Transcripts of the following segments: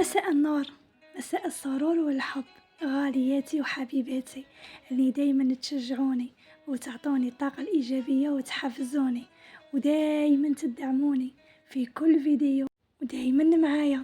مساء النور، مساء السرور والحب، غالياتي وحبيباتي اللي دايما تشجعوني وتعطوني الطاقة الإيجابية وتحفزوني ودايما تدعموني في كل فيديو ودايما معايا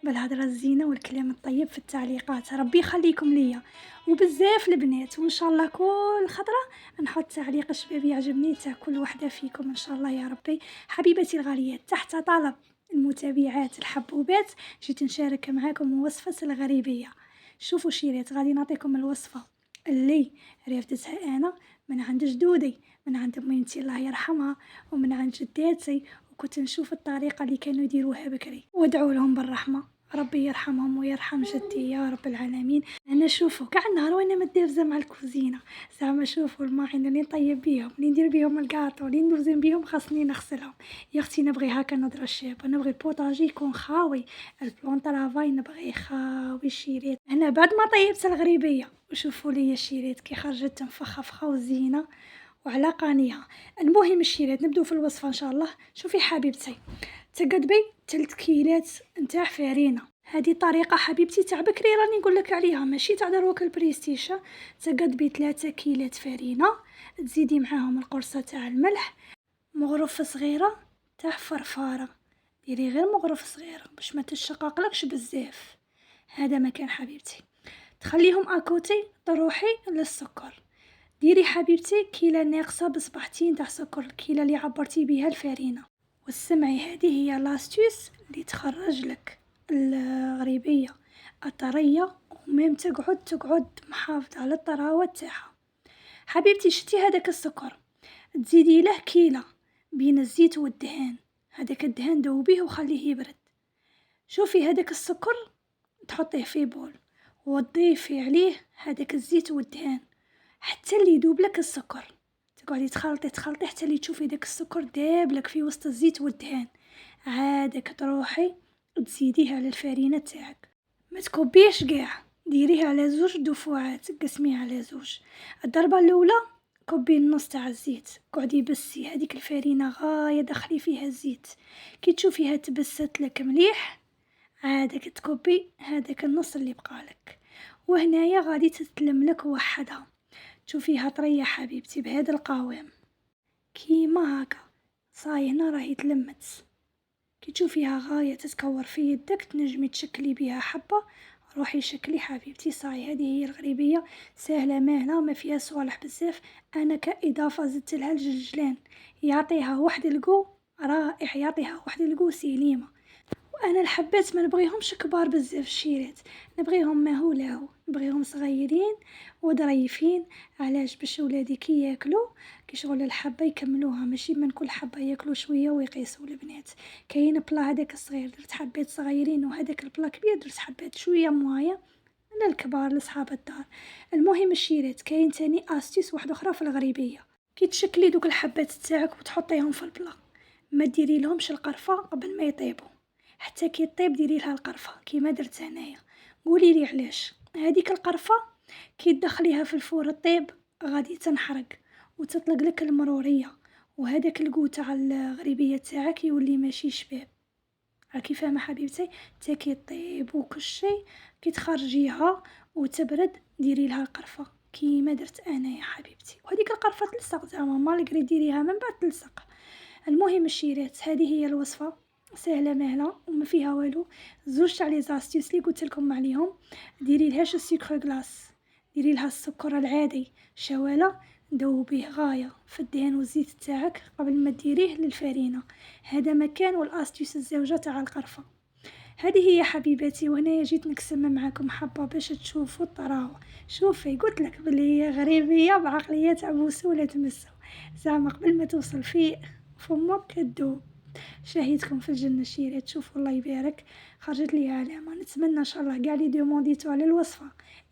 بالهضرة الزينة والكلام الطيب في التعليقات. ربي يخليكم ليا وبزاف البنات، وان شاء الله كل خطرة نحط تعليق شبابي يعجبني تاع كل وحدة فيكم ان شاء الله يا ربي. حبيبتي الغاليات، تحت طلب المتابعات الحبوبات جيت نشارك معاكم وصفة الغريبية. شوفوا شيرات، غادي نعطيكم الوصفة اللي عرفتها انا من عند جدودي، من عند ميمتي الله يرحمها، ومن عند جداتي، وكنت نشوف الطريقة اللي كانوا يديروها بكري، وادعوا لهم بالرحمة، ربي يرحمهم ويرحم جدي يا رب العالمين. انا شوفوا كاع النهار وانا مدافزه مع الكوزينه، زعما شوفوا الماعين اللي نطيب بيهم، اللي ندير بيهم الكاطو، اللي ندوزن بيهم خاصني نغسلهم. يا اختي نبغي هكا نضره الشاب، نبغي البوطاجي يكون خاوي، البلون طرافاي نبغي خاوي الشيريت. انا بعد ما طيبت الغريبيه وشوفوا لي الشيريت كي خرجت تنفخفخه وزينه وعلى قانيها. المهم الشيرات نبدو في الوصفه ان شاء الله. شوفي حبيبتي، تقدبي 3 كيلات نتاع فرينه. هذه طريقه حبيبتي تاع بكري راني نقول لك عليها، ماشي تاع دروك البريستيشا. تقدبي 3 كيلات فرينه، تزيدي معاهم القرصه تاع الملح، مغرف صغيره تاع فرفاره، ديري غير مغرف صغيره باش ما تشققلكش بزاف. هذا مكان حبيبتي. تخليهم اكوتي، تروحي للسكر. ديري حبيبتي كيله ناقصه بصباحتين تاع سكر، الكيله اللي عبرتي بها الفرينه. والسمعي هذه هي لاستيوس اللي تخرج لك الغريبيه الطريه وميم تقعد محافظه على الطراوه تاعها. حبيبتي شتي هذاك السكر، تزيدي له كيله بين الزيت والدهان، هذاك الدهان ذوبيه وخليه يبرد. شوفي هذاك السكر تحطيه في بول وتضيفي عليه هذاك الزيت والدهان حتى اللي يذوب لك السكر. تقعدي تخلطي حتى اللي تشوفي داك السكر داب لك في وسط الزيت والدهان. عادك تروحي تزيديها على الفرينه تاعك، ما تكبيش كاع، ديريها على 2 دفعات، قسميها على 2. الضربه الاولى كبي النص تاع الزيت، قعدي بسي هذيك الفرينه غايه دخلي فيها الزيت. كي تشوفيها تبست لك مليح، عادك تكبي هذاك النص اللي بقالك، وهنايا غادي تتلم لك وحدها. تشوفيها طريه حبيبتي بهذا القوام كيما هكا، صاي هنا راهي تلمت. كي تشوفيها غايه تتكور في يدك تنجمي تشكلي بها حبه، روحي شكلي حبيبتي. صاي هذه هي الغريبيه، سهله ماهله ما فيها صوالح بزاف. انا كاضافه زدت لها الجلجلان، يعطيها واحد القو رائع، يعطيها واحد القو سليمه. وانا الحبات ما نبغيهمش كبار بزاف الشيرات، نبغيهم ماهولاو، نبغيهم صغيرين وظريفين. علاش؟ باش ولادي كي ياكلوا كي شغل الحبه يكملوها، ماشي من كل حبه ياكلوا شويه ويقيسوا. البنات كاين بلا هذاك الصغير درت حبات صغيرين، وهذاك البلا كبير درت حبات شويه موايه للكبار لاصحاب الدار. المهم الشيرات كاين تاني استيس واحده اخرى في الغريبيه. كي تشكلي دوك الحبات تاعك وتحطيهم في البلا، ما ديري لهمش القرفه قبل ما يطيبوا، حتى كي طيب ديري لها القرفه كيما درت هنايا. قولي لي علاش؟ هذيك القرفه كي تدخليها في الفور الطيب غادي تنحرق وتطلق لك المروريه، وهذاك القو تاع الغريبيه تاعك يولي ماشي شباب. راكي فاهمه حبيبتي؟ حتى كي طيب وكل شيء كي تخرجيها وتبرد ديري لها القرفه كيما درت انا يا حبيبتي، وهذيك القرفه تلصق زعما مالغري ديريها من بعد تلصق. المهم الشيرات هذه هي الوصفه، سهله مهله وما فيها والو. 2 تاع لي زاستيوس اللي قلت لكم عليهم، ديري لهاش السكر غلاس، ديري لها السكر العادي شواله، ذوبيه غايه في الدهان والزيت تاعك قبل ما ديريه للفرينه. هذا مكان والاستيوس الزوجه تاع القرفه. هذه هي حبيباتي، وهنا جيت نقسم معكم حبه باش تشوفوا الطراوه. شوفي قلت لك بلي هي غريبيه بعقليه تاع بوسو ولا تمسو، زعما قبل ما توصل في فمك تذوب. شهيتكم في الجنه الشيرات. شوفوا الله يبارك، خرجت لي علامه. نتمنى ان شاء الله كاع لي دومونديتو على الوصفه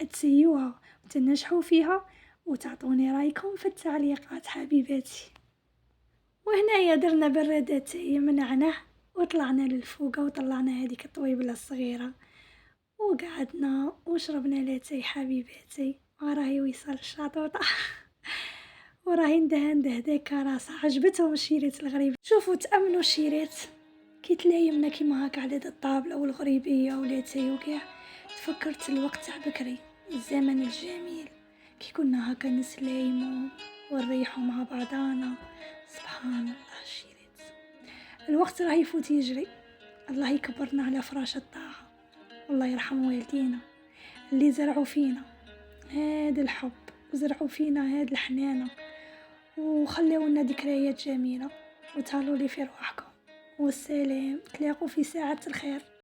تسيوها وتنجحوا فيها، وتعطوني رايكم في التعليقات حبيباتي. وهنايا درنا برادات من نعناع وطلعنا للفوقه وطلعنا هذيك الطويبله الصغيره وقعدنا وشربنا لاتاي حبيباتي. وراهي وصل الشاطوطه وراهي ندهن دهداك راسها. عجبتهم الشيرات الغريبه. شوفوا تاملوا الشيرات كي تلايمنا كيما هاك على هاد الطابلة والغريبية ولاتاي وكاع، تفكرت الوقت تاع بكري، الزمن الجميل كي كنا هاكا نسلايمو ونريحو مع بعضانا. سبحان الله شيريت، الوقت راه يفوت يجري. الله يكبرنا على فراش الطاعة، والله يرحم والدينا اللي زرعوا فينا هذا الحب وزرعوا فينا هذا الحنانة وخلوا لنا ذكريات جميلة. وتهلاو لي في رواحكم، والسلام، تلاقوا في ساعة الخير.